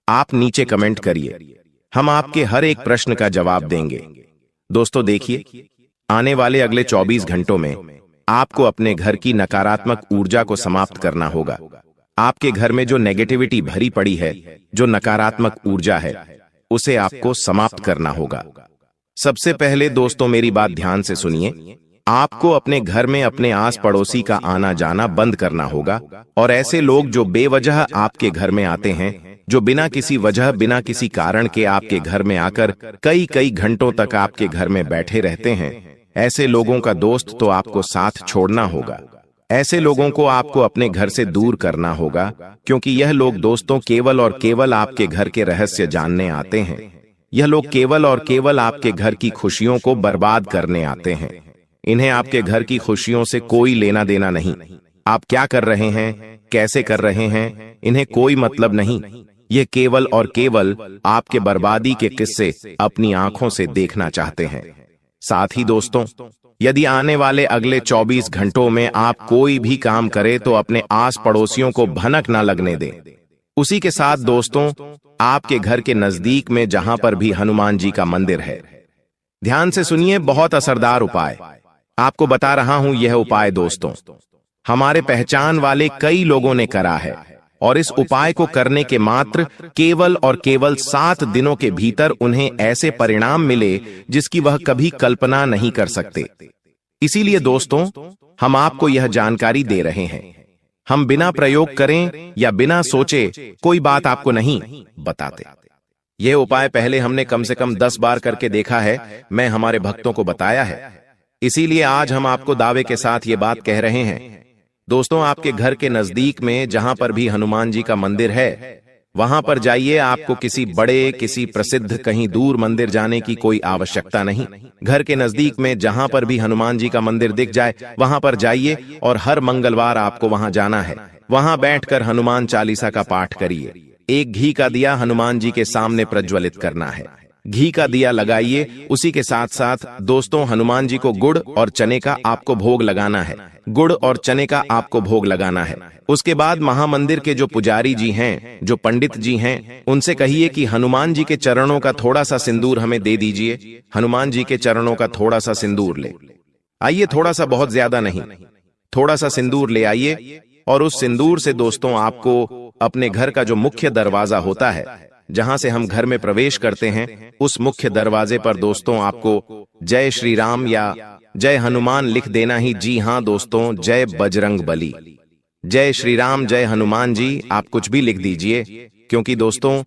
आप नीचे कमेंट करिए, हम आपके हर एक प्रश्न का जवाब देंगे। दोस्तों देखिए, आने वाले अगले 24 घंटों में आपको अपने घर की नकारात्मक ऊर्जा को समाप्त करना होगा। आपके घर में जो नेगेटिविटी भरी पड़ी है, जो नकारात्मक ऊर्जा है, उसे आपको समाप्त करना होगा। सबसे पहले दोस्तों मेरी बात ध्यान से सुनिए। आपको अपने घर में अपने आस पड़ोसी का आना जाना बंद करना होगा, और ऐसे लोग जो बेवजह आपके घर में आते हैं, जो बिना किसी वजह, बिना किसी कारण के आपके घर में आकर कई घंटों तक आपके घर में बैठे रहते हैं, ऐसे लोगों का दोस्त तो आपको साथ छोड़ना होगा। ऐसे लोगों को आपको अपने घर से दूर करना होगा, क्योंकि यह लोग दोस्तों केवल और केवल आपके घर के रहस्य जानने आते हैं। यह लोग केवल और केवल आपके घर की खुशियों को बर्बाद करने आते हैं। इन्हें आपके घर की खुशियों से कोई लेना देना नहीं। आप क्या कर रहे हैं, कैसे कर रहे हैं, इन्हें कोई मतलब नहीं। ये केवल और केवल आपके बर्बादी के किस्से अपनी आंखों से देखना चाहते हैं। साथ ही दोस्तों, यदि आने वाले अगले 24 घंटों में आप कोई भी काम करें तो अपने आस पड़ोसियों को भनक ना लगने दें। उसी के साथ दोस्तों, आपके घर के नजदीक में जहां पर भी हनुमान जी का मंदिर है, ध्यान से सुनिए, बहुत असरदार उपाय आपको बता रहा हूं। यह उपाय दोस्तों हमारे पहचान वाले कई लोगों ने करा है और इस उपाय को करने के मात्र केवल और केवल 7 दिनों के भीतर उन्हें ऐसे परिणाम मिले जिसकी वह कभी कल्पना नहीं कर सकते। इसीलिए दोस्तों, हम आपको यह जानकारी दे रहे हैं। हम बिना प्रयोग करें या बिना सोचे कोई बात आपको नहीं बताते। यह उपाय पहले हमने कम से कम 10 बार करके देखा है, मैं हमारे भक्तों को बताया है। इसीलिए आज हम आपको दावे के साथ ये बात कह रहे हैं। दोस्तों, आपके घर के नजदीक में जहां पर भी हनुमान जी का मंदिर है, वहां पर जाइए। आपको किसी बड़े, किसी प्रसिद्ध, कहीं दूर मंदिर जाने की कोई आवश्यकता नहीं। घर के नजदीक में जहां पर भी हनुमान जी का मंदिर दिख जाए, वहां पर जाइए और हर मंगलवार आपको वहां जाना है। वहां बैठकर हनुमान चालीसा का पाठ करिए। एक घी का दिया हनुमान जी के सामने प्रज्वलित करना है। घी का दिया लगाइए। उसी के साथ साथ दोस्तों, हनुमान जी को गुड़ और चने का आपको भोग लगाना है। गुड़ और चने का आपको भोग लगाना है। उसके बाद महामंदिर के जो पुजारी जी हैं, जो पंडित जी हैं, उनसे कहिए कि हनुमान जी के चरणों का थोड़ा सा सिंदूर हमें दे दीजिए। हनुमान जी के चरणों का थोड़ा सा सिंदूर ले आइए, थोड़ा सा, बहुत ज्यादा नहीं, थोड़ा सा सिंदूर ले आइए। और उस सिंदूर से दोस्तों आपको अपने घर का जो मुख्य दरवाजा होता है, जहां से हम घर में प्रवेश करते हैं, उस मुख्य दरवाजे पर दोस्तों आपको जय श्री राम या जय हनुमान लिख देना ही। जी हां दोस्तों, जय बजरंग बली, जय श्री राम, जय हनुमान जी, आप कुछ भी लिख दीजिए। क्योंकि दोस्तों,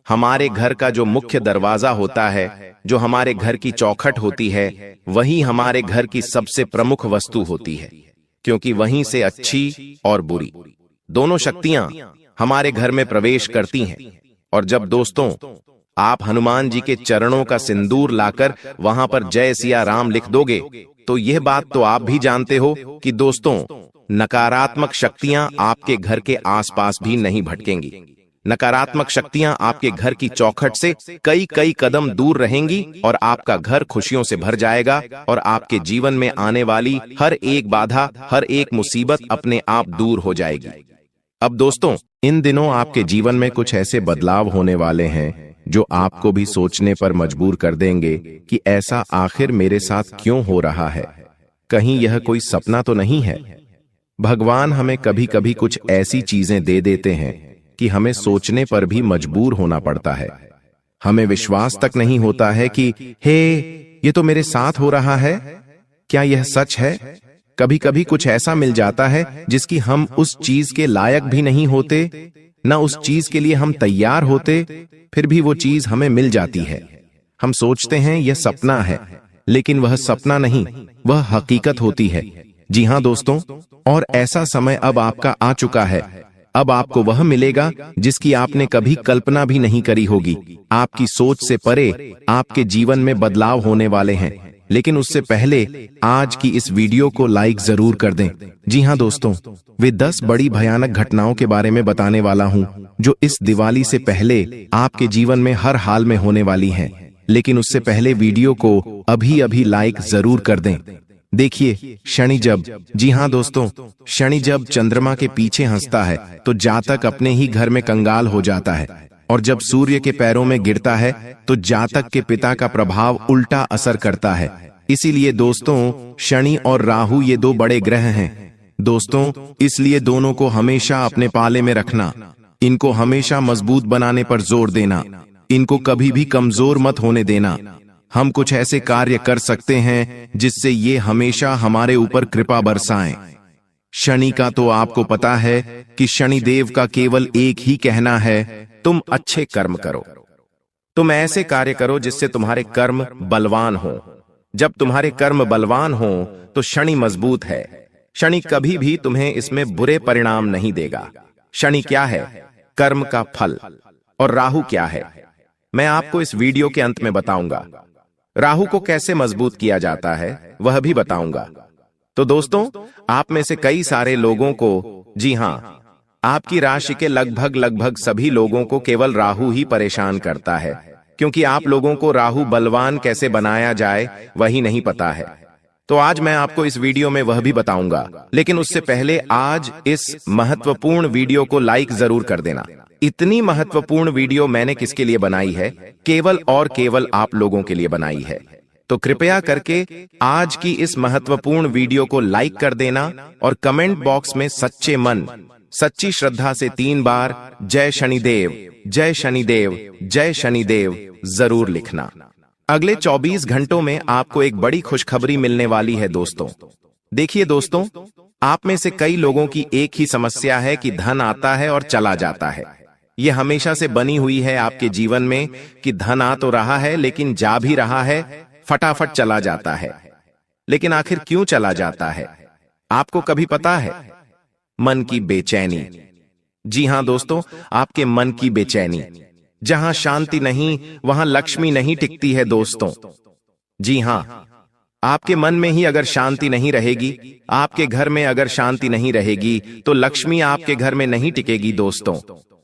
हमारे घर का जो मुख्य दरवाजा होता है, जो हमारे घर की चौखट होती है, वही हमारे घर की सबसे प्रमुख वस्तु होती है। क्योंकि वहीं से अच्छी और बुरी दोनों शक्तियां हमारे घर में प्रवेश करती हैं। और जब दोस्तों आप हनुमान जी के चरणों का सिंदूर लाकर वहां पर जय सिया राम लिख दोगे, तो यह बात तो आप भी जानते हो कि दोस्तों नकारात्मक शक्तियां आपके घर के आसपास भी नहीं भटकेंगी। नकारात्मक शक्तियां आपके घर की चौखट से कई कई कदम दूर रहेंगी और आपका घर खुशियों से भर जाएगा और आपके जीवन में आने वाली हर एक बाधा, हर एक मुसीबत अपने आप दूर हो जाएगी। अब दोस्तों, इन दिनों आपके जीवन में कुछ ऐसे बदलाव होने वाले हैं जो आपको भी सोचने पर मजबूर कर देंगे कि ऐसा आखिर मेरे साथ क्यों हो रहा है। कहीं यह कोई सपना तो नहीं है। भगवान हमें कभी कभी कुछ ऐसी चीजें दे देते हैं कि हमें सोचने पर भी मजबूर होना पड़ता है। हमें विश्वास तक नहीं होता है कि हे, ये तो मेरे साथ हो रहा है। क्या यह सच है? कभी कभी कुछ ऐसा मिल जाता है जिसकी हम उस चीज के लायक भी नहीं होते, न उस चीज के लिए हम तैयार होते, फिर भी वो चीज हमें मिल जाती है। हम सोचते हैं यह सपना है, लेकिन वह सपना नहीं, वह हकीकत होती है। जी हां दोस्तों, और ऐसा समय अब आपका आ चुका है। अब आपको वह मिलेगा जिसकी आपने कभी कल्पना भी नहीं करी होगी। आपकी सोच से परे आपके जीवन में बदलाव होने वाले हैं। लेकिन उससे पहले आज की इस वीडियो को लाइक जरूर कर दें। जी हां दोस्तों, वे 10 बड़ी भयानक घटनाओं के बारे में बताने वाला हूं जो इस दिवाली से पहले आपके जीवन में हर हाल में होने वाली हैं। लेकिन उससे पहले वीडियो को अभी अभी लाइक जरूर कर दें। देखिए, शनि जब, जी हां दोस्तों, शनि जब चंद्रमा के पीछे हंसता है तो जातक अपने ही घर में कंगाल हो जाता है, और जब सूर्य के पैरों में गिरता है तो जातक के पिता का प्रभाव उल्टा असर करता है। इसीलिए दोस्तों, शनि और राहु ये 2 बड़े ग्रह हैं दोस्तों, इसलिए दोनों को हमेशा अपने पाले में रखना, इनको हमेशा मजबूत बनाने पर जोर देना, इनको कभी भी कमजोर मत होने देना। हम कुछ ऐसे कार्य कर सकते हैं जिससे ये हमेशा हमारे ऊपर कृपा बरसाएं। शनि का तो आपको पता है कि शनि देव का केवल एक ही कहना है, तुम अच्छे कर्म करो, तुम ऐसे कार्य करो जिससे तुम्हारे कर्म बलवान हो। जब तुम्हारे कर्म बलवान हो तो शनि मजबूत है। शनि कभी भी तुम्हें इसमें बुरे परिणाम नहीं देगा। शनि क्या है? कर्म का फल। और राहु क्या है? मैं आपको इस वीडियो के अंत में बताऊंगा। राहु को कैसे मजबूत किया जाता है वह भी बताऊंगा। तो दोस्तों, आप में से कई सारे लोगों को, जी हां, आपकी राशि के लगभग सभी लोगों को केवल राहु ही परेशान करता है, क्योंकि आप लोगों को राहु बलवान कैसे बनाया जाए वही नहीं पता है। तो आज मैं आपको इस वीडियो में वह भी बताऊंगा, लेकिन उससे पहले आज इस महत्वपूर्ण वीडियो को लाइक जरूर कर देना। इतनी महत्वपूर्ण वीडियो मैंने किसके लिए बनाई है? केवल और केवल आप लोगों के लिए बनाई है। तो कृपया करके आज की इस महत्वपूर्ण वीडियो को लाइक कर देना और कमेंट बॉक्स में सच्चे मन, सच्ची श्रद्धा से 3 बार जय शनिदेव, जय शनिदेव, जय शनिदेव जरूर लिखना। अगले 24 घंटों में आपको एक बड़ी खुशखबरी मिलने वाली है दोस्तों। देखिए दोस्तों, आप में से कई लोगों की एक ही समस्या है कि धन आता है और चला जाता है। यह हमेशा से बनी हुई है आपके जीवन में कि धन आ तो रहा है लेकिन जा भी रहा है, फटाफट चला जाता है। लेकिन आखिर क्यों चला जाता है? आपको कभी पता है? मन की बेचैनी। जी हां दोस्तों, आपके मन की बेचैनी। जहां शांति नहीं वहां लक्ष्मी नहीं टिकती है दोस्तों। जी हां, आपके मन में ही अगर शांति नहीं रहेगी, आपके घर में अगर शांति नहीं रहेगी, तो लक्ष्मी आपके घर में नहीं टिकेगी दोस्तों,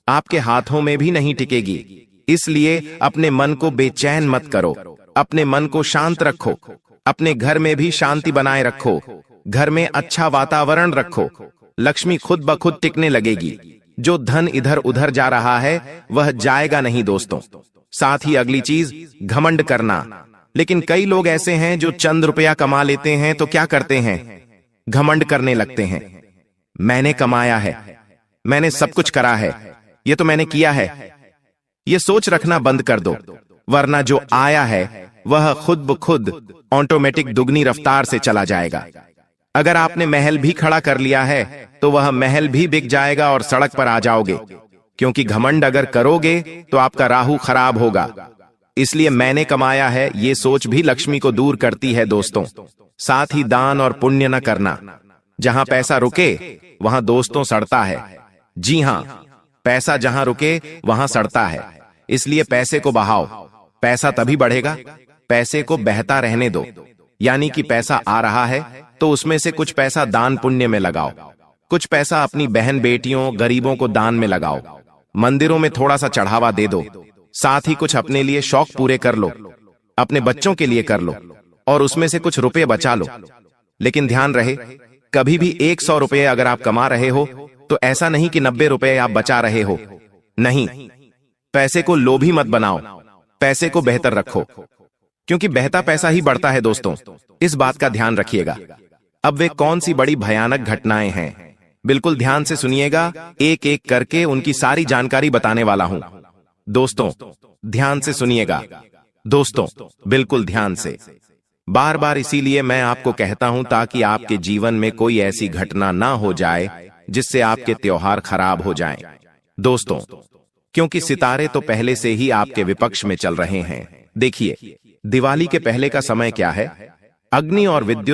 आपके हाथों में भी नहीं टिकेगी। इसलिए अपने मन को बेचैन मत करो, अपने मन को शांत रखो, अपने घर में भी शांति बनाए रखो, घर में अच्छा वातावरण रखो, लक्ष्मी खुद ब खुद टिकने लगेगी। जो धन इधर उधर जा रहा है वह जाएगा नहीं दोस्तों। साथ ही अगली चीज, घमंड करना। लेकिन कई लोग ऐसे हैं जो चंद रुपया कमा लेते हैं तो क्या करते हैं? घमंड करने लगते हैं। मैंने कमाया है, मैंने सब कुछ करा है, ये तो मैंने किया है। ये सोच रखना बंद कर दो, वरना जो आया है वह खुद ब खुद ऑटोमेटिक दुगनी रफ्तार से चला जाएगा। अगर आपने महल भी खड़ा कर लिया है तो वह महल भी बिक जाएगा और सड़क पर आ जाओगे, क्योंकि घमंड अगर करोगे तो आपका राहु खराब होगा। इसलिए मैंने कमाया है ये सोच भी लक्ष्मी को दूर करती है दोस्तों। साथ ही दान और पुण्य न करना। जहां पैसा रुके वहां दोस्तों सड़ता है। जी हां, पैसा जहां रुके वहां सड़ता है। इसलिए पैसे को बहाओ, पैसा तभी बढ़ेगा। पैसे को बहता रहने दो, यानी कि पैसा आ रहा है तो उसमें से कुछ पैसा दान पुण्य में लगाओ, कुछ पैसा अपनी बहन बेटियों गरीबों को दान में लगाओ, मंदिरों में थोड़ा सा चढ़ावा दे दो। साथ ही कुछ अपने लिए शौक पूरे कर लो, अपने बच्चों के लिए कर लो और उसमें से कुछ रुपए बचा लो। लेकिन ध्यान रहे, कभी भी 100 रुपये अगर आप कमा रहे हो तो ऐसा नहीं कि 90 रुपये आप बचा रहे हो। नहीं, पैसे को लोभी मत बनाओ, पैसे को बेहतर रखो, क्योंकि बहता पैसा ही बढ़ता है दोस्तों। इस बात का ध्यान रखिएगा। अब वे कौन सी बड़ी भयानक घटनाएं हैं, बिल्कुल ध्यान से सुनिएगा। एक एक करके उनकी सारी जानकारी बताने वाला हूं। दोस्तों ध्यान से सुनिएगा, दोस्तों बिल्कुल ध्यान से। बार बार इसीलिए मैं आपको कहता हूं ताकि आपके जीवन में कोई ऐसी घटना ना हो जाए जिससे आपके त्योहार खराब हो जाएं। दोस्तों, क्योंकि सितारे तो पहले से ही आपके विपक्ष में चल रहे हैं। देखिए, दिवाली के पहले का समय क्या है? अग्नि और विद्युत